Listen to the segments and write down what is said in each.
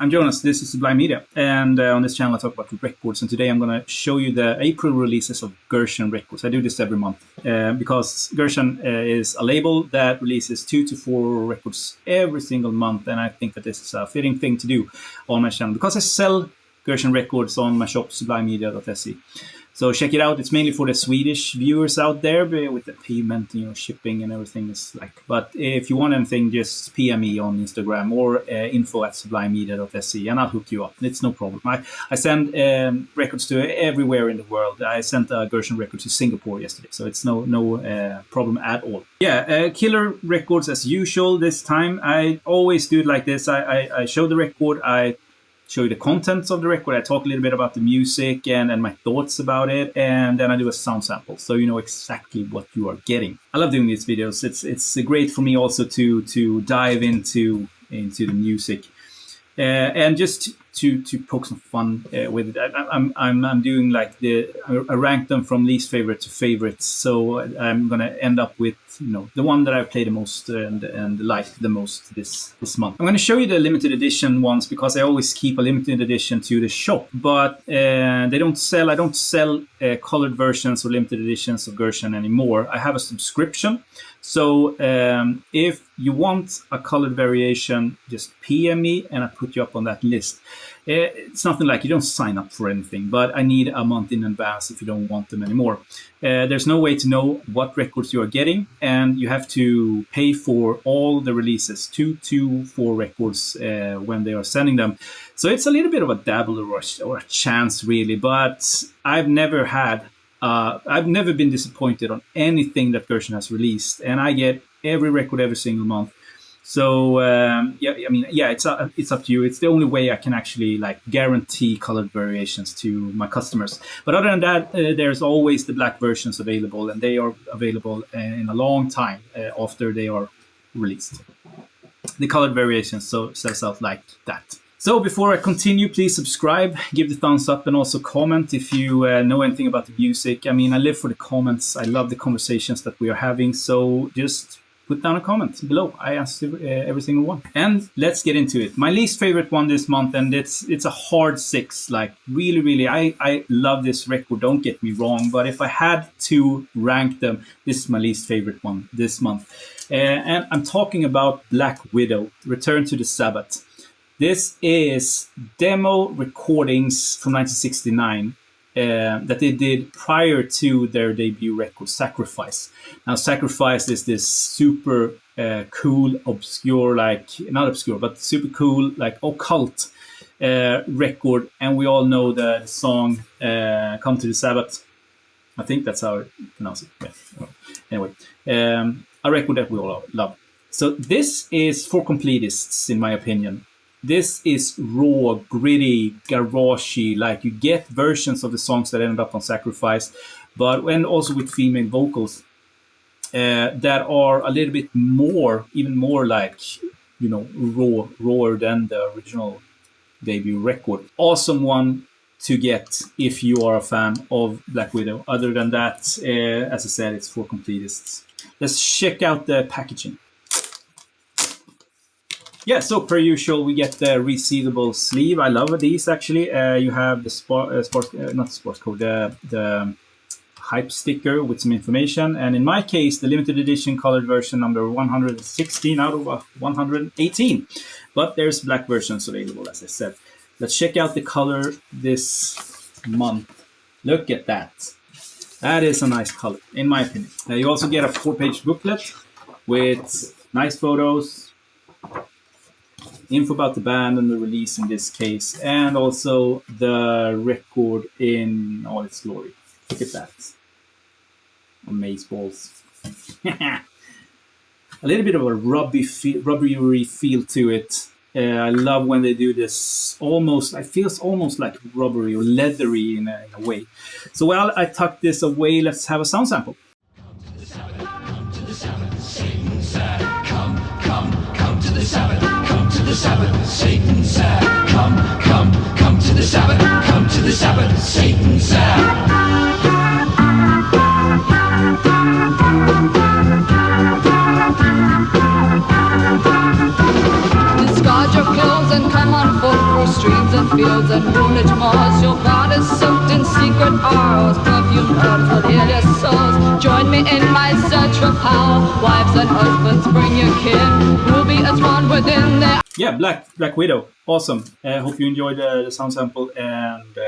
I'm Jonas, this is Sublime Media, and on this channel I talk about records, and today I'm going to show you the April releases of Guerssen Records. I do this every month because Guerssen is a label that releases 2 to 4 records every single month, and I think that this is a fitting thing to do on my channel because I sell Guerssen Records on my shop, sublimemedia.se. So check it out. It's mainly for the Swedish viewers out there with the payment, shipping and everything is like. But if you want anything, just PM me on Instagram or info@sublimemedia.se and I'll hook you up. It's no problem. I send records to everywhere in the world. I sent a Guerssen record to Singapore yesterday, so it's no problem at all. Yeah, killer records as usual this time. I always do it like this. I show the record, I show you the contents of the record, I talk a little bit about the music and my thoughts about it, and then I do a sound sample so you know exactly what you are getting. I love doing these videos. It's great for me also to dive into the music and just to poke some fun with it. I'm doing like I rank them from least favorite to favorites, so I'm gonna end up with the one that I played the most and liked the most this month. I'm gonna show you the limited edition ones because I always keep a limited edition to the shop, but I don't sell colored versions or limited editions of Guerssen anymore. I have a subscription, so if you want a colored variation, just PM me and I put you up on that list. It's nothing like you don't sign up for anything, but I need a month in advance if you don't want them anymore. There's no way to know what records you are getting, and you have to pay for all the releases, 2 to 4 records when they are sending them. So it's a little bit of a dabble or a chance really, but I've never been disappointed on anything that Guerssen has released, and I get every record every single month. So it's up to you. It's the only way I can actually guarantee colored variations to my customers. But other than that, there's always the black versions available, and they are available in a long time after they are released. The colored variations sells out like that. So before I continue, please subscribe, give the thumbs up, and also comment if you know anything about the music. I mean, I live for the comments. I love the conversations that we are having. So just put down a comment below. I answer every single one. And let's get into it. My least favorite one this month, and it's a hard 6. Like really, I love this record. Don't get me wrong, but if I had to rank them, this is my least favorite one this month. And I'm talking about Black Widow, Return to the Sabbath. This is demo recordings from 1969 that they did prior to their debut record, Sacrifice. Now, Sacrifice is this super cool, obscure, not obscure, but super cool, occult record. And we all know the song Come to the Sabbath. I think that's how I pronounce it. Yeah. Anyway, a record that we all love. So this is for completists, in my opinion. This is raw, gritty, garagey. You get versions of the songs that ended up on Sacrifice, and also with female vocals that are a little bit more, even more rawer than the original debut record. Awesome one to get if you are a fan of Black Widow. Other than that, as I said, it's for completists. Let's check out the packaging. Yeah, so per usual, we get the resealable sleeve. I love these actually. You have the the hype sticker with some information. And in my case, the limited edition colored version number 116 out of 118. But there's black versions available, as I said. Let's check out the color this month. Look at that. That is a nice color, in my opinion. You also get a 4-page booklet with nice photos, info about the band and the release in this case, and also the record in all its glory. Look at that. Amazeballs. A little bit of a rubbery feel to it. I love when they do this it feels almost like rubbery or leathery in a way. So while I tuck this away, let's have a sound sample. Come to the Sabbath, Satan said, come to the Sabbath. The Sabbath, Satan said, come to the Sabbath, come to the Sabbath, Satan said. Discard your clothes and come on foot. fields and moonlit moors. Your blood is soaked in secret hours. Perfume herbs will heal your souls. Join me in my search for power. Wives and husbands, bring your kin. We'll be as one within their... Yeah, Black Widow. Awesome. Hope you enjoyed the sound sample. And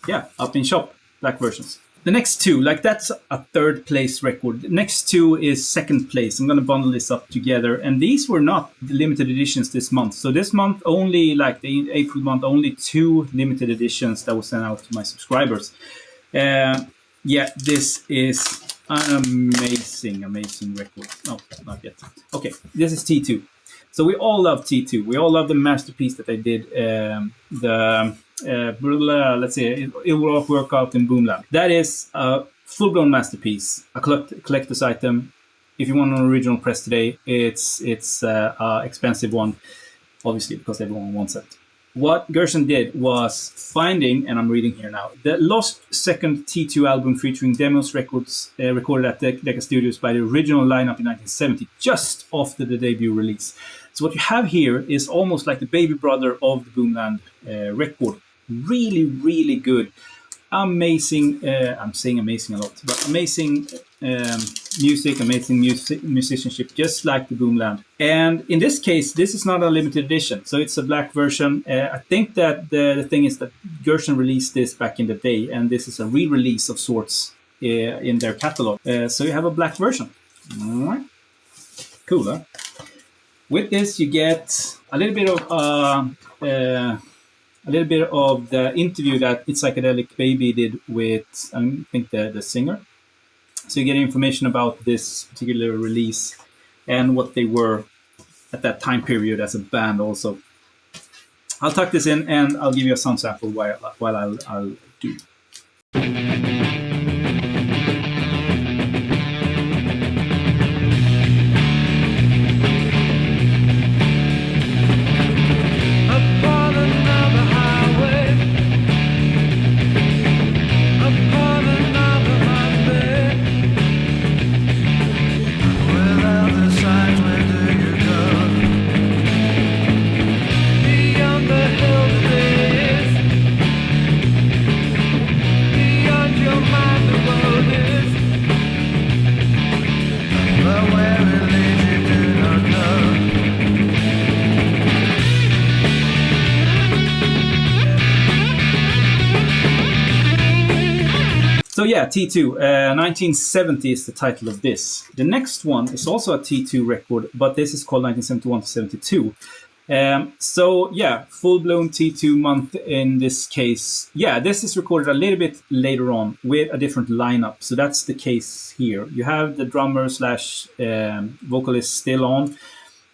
yeah, up in shop. Black versions. The next two, like that's a third place record. The next two is second place. I'm going to bundle this up together. And these were not the limited editions this month. So this month only, like the April month, only 2 limited editions that was sent out to my subscribers. Yeah, this is an amazing record. No, not yet. Okay, this is T2. So we all love T2. We all love the masterpiece that they did. Let's say it will work out in Boomland. That is a full-blown masterpiece, a collector's item. If you want an original press today, it's an expensive one, obviously, because everyone wants it. What Guerssen did was finding, and I'm reading here now, the lost second T2 album featuring demos records recorded at Decca Studios by the original lineup in 1970, just after the debut release. So what you have here is almost like the baby brother of the Boomland record. Really, really good. Amazing, I'm saying amazing a lot, but amazing music, amazing musicianship, just like the Boomland. And in this case, this is not a limited edition, so it's a black version. I think that the thing is that Guerssen released this back in the day, and this is a re-release of sorts in their catalog. So you have a black version. All right. Cool, huh? With this, you get a little bit of the interview that It's Psychedelic Baby did with, I think, the singer. So you get information about this particular release and what they were at that time period as a band also. I'll tuck this in and I'll give you a sound sample while I'll do. So yeah, T2, 1970 is the title of this. The next one is also a T2 record, but this is called 1971 to 72. So yeah, full-blown T2 month in this case. Yeah, this is recorded a little bit later on with a different lineup. So that's the case here. You have the drummer slash vocalist still on,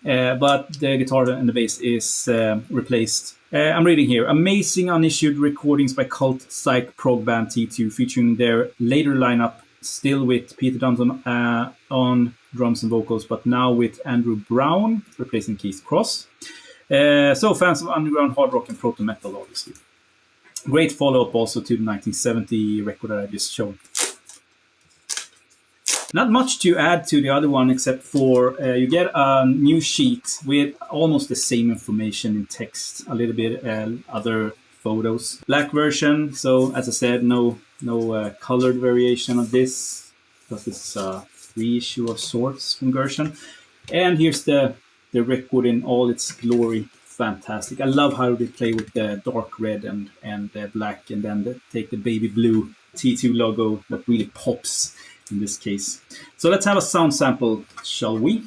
but the guitar and the bass is replaced. I'm reading here. Amazing unissued recordings by cult psych prog band T2 featuring their later lineup, still with Peter Dunton on drums and vocals, but now with Andrew Brown replacing Keith Cross. So fans of underground hard rock and proto metal, obviously. Great follow-up also to the 1970 record that I just showed. Not much to add to the other one except for you get a new sheet with almost the same information in text, a little bit other photos. Black version, so as I said, no colored variation of this, because this is a reissue of sorts from Guerssen. And here's the record in all its glory. Fantastic. I love how they play with the dark red and the black, and then take the baby blue T2 logo that really pops in this case. So let's have a sound sample, shall we?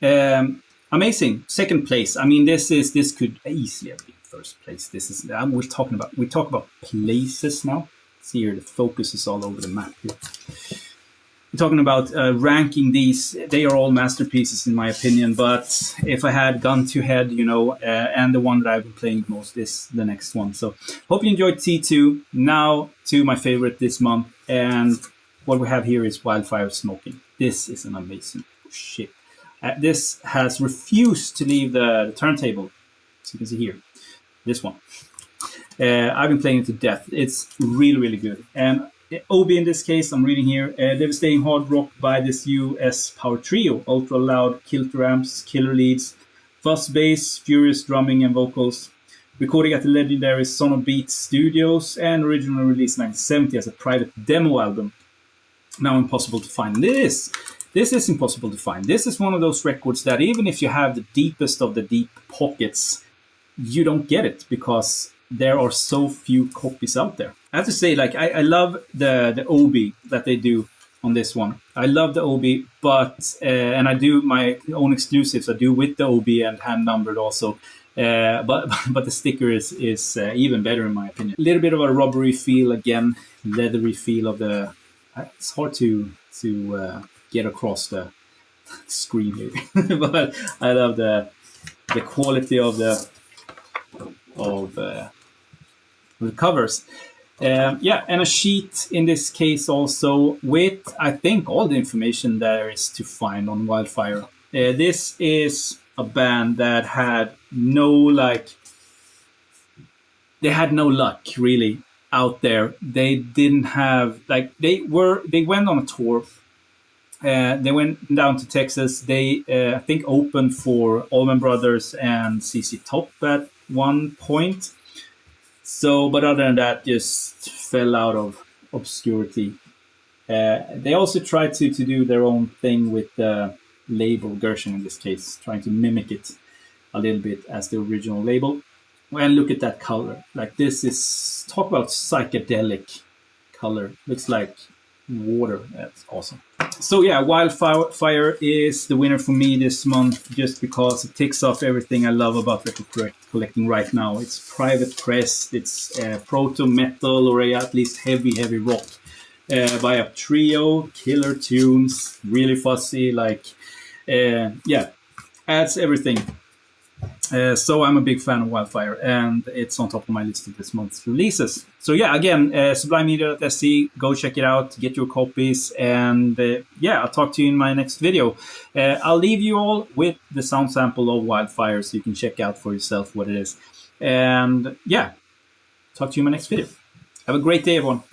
Amazing. Second place. I mean, this could easily have been first place. This is we talk about places now. See here, the focus is all over the map here. We're talking about ranking these. They are all masterpieces in my opinion. But if I had gun to head, and the one that I've been playing the most is the next one. So hope you enjoyed T2. Now to my favorite this month, and what we have here is Wildfire Smoking. This is an amazing shit. This has refused to leave the turntable, as you can see here. This one. I've been playing it to death. It's really, really good. And OB in this case, I'm reading here, devastating hard rock by this US power trio. Ultra loud kilter amps, killer leads, fuzz bass, furious drumming and vocals. Recording at the legendary Sonobeat Studios and originally released in 1970 as a private demo album. Now impossible to find. This is impossible to find. This is one of those records that even if you have the deepest of the deep pockets, you don't get it because there are so few copies out there. I have to say, like, I love the OB that they do on this one. I love the OB, but and I do my own exclusives. I do with the OB and hand numbered also. But the sticker is even better in my opinion. A little bit of a rubbery feel again, leathery feel of the. It's hard to get across the screen here, but I love the quality of the covers. Yeah, and a sheet in this case also with I think all the information there is to find on Wildfire. This is a band that had no luck really out there. They didn't have they went on a tour. They went down to Texas. They I think opened for Allman Brothers and CC Top at one point. So, but other than that, just fell out of obscurity. They also tried to do their own thing with the label, Guerssen in this case, trying to mimic it a little bit as the original label. And look at that color. Like this is, talk about psychedelic color. Looks like water. That's awesome. So yeah, Wildfire is the winner for me this month just because it ticks off everything I love about record collecting right now. It's private pressed, it's proto metal or at least heavy rock by a trio, killer tunes, really fuzzy, yeah, adds everything. So I'm a big fan of Wildfire, and it's on top of my list of this month's releases. So yeah, again, sublimemedia.se, go check it out, get your copies, and yeah, I'll talk to you in my next video. I'll leave you all with the sound sample of Wildfire so you can check out for yourself what it is. And yeah, talk to you in my next video. Have a great day, everyone.